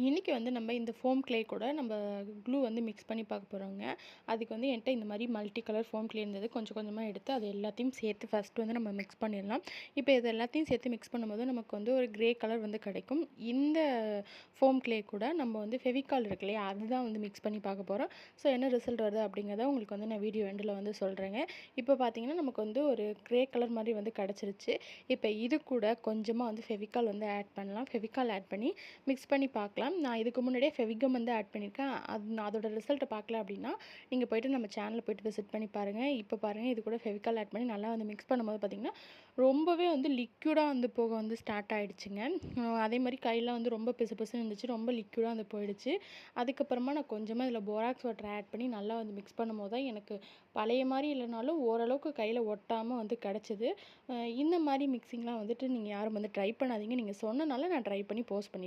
இன்னைக்கு வந்து நம்ம இந்த ஃபோம் க்ளே கூட நம்ம க்ளூ வந்து மிக்ஸ் பண்ணி பார்க்க போகிறோங்க. அதுக்கு வந்து என்கிட்ட இந்த மாதிரி மல்டி கலர் ஃபோம் க்ளே இருந்தது. கொஞ்சம் கொஞ்சமாக எடுத்து அது எல்லாத்தையும் சேர்த்து ஃபஸ்ட்டு வந்து நம்ம மிக்ஸ் பண்ணிடலாம். இப்போ இது எல்லாத்தையும் சேர்த்து மிக்ஸ் பண்ணும்போது நமக்கு வந்து ஒரு க்ரே கலர் வந்து கிடைக்கும். இந்த ஃபோம் க்ளே கூட நம்ம வந்து ஃபெவிகால் இருக்கு இல்லையா, அதுதான் வந்து மிக்ஸ் பண்ணி பார்க்க போகிறோம். ஸோ என்ன ரிசல்ட் வருது அப்படிங்கிறத உங்களுக்கு வந்து நான் வீடியோ எண்டில் வந்து சொல்கிறேங்க. இப்போ பார்த்தீங்கன்னா நமக்கு வந்து ஒரு க்ரே கலர் மாதிரி வந்து கிடச்சிருச்சு. இப்போ இது கூட கொஞ்சமாக வந்து ஃபெவிகால் வந்து ஆட் பண்ணலாம். ஃபெவிகால் ஆட் பண்ணி மிக்ஸ் பண்ணி பார்க்கலாம். நான் இதுக்கு முன்னாடியே ஃபெவிகம் வந்து ஆட் பண்ணியிருக்கேன். நான் அதோட ரிசல்ட்டை பார்க்கல அப்படின்னா நீங்கள் போய்ட்டு நம்ம சேனலில் போய்ட்டு விசிட் பண்ணி பாருங்கள். இப்போ பாருங்கள், இது கூட ஃபெவிகால் ஆட் பண்ணி நல்லா வந்து மிக்ஸ் பண்ணும்போது பார்த்திங்கன்னா ரொம்பவே வந்து லிக்யூடாக வந்து போக வந்து ஸ்டார்ட் ஆகிடுச்சுங்க. அதே மாதிரி கையில் வந்து ரொம்ப பிசுபிசுன்னு இருந்துச்சு, ரொம்ப லிக்யூடாக வந்து போயிடுச்சு. அதுக்கப்புறமா நான் கொஞ்சமாக இதில் போராக்ஸ் வாட்டர் ஆட் பண்ணி நல்லா வந்து மிக்ஸ் பண்ணும்போது தான் எனக்கு பழைய மாதிரி இல்லைனாலும் ஓரளவுக்கு கையில் ஒட்டாமல் வந்து கிடச்சிது. இந்த மாதிரி மிக்சிங்லாம் வந்துட்டு நீங்கள் யாரும் வந்து ட்ரை பண்ணாதீங்க. நீங்கள் சொன்னனால நான் ட்ரை பண்ணி போஸ்ட் பண்ணியிருக்கேன்.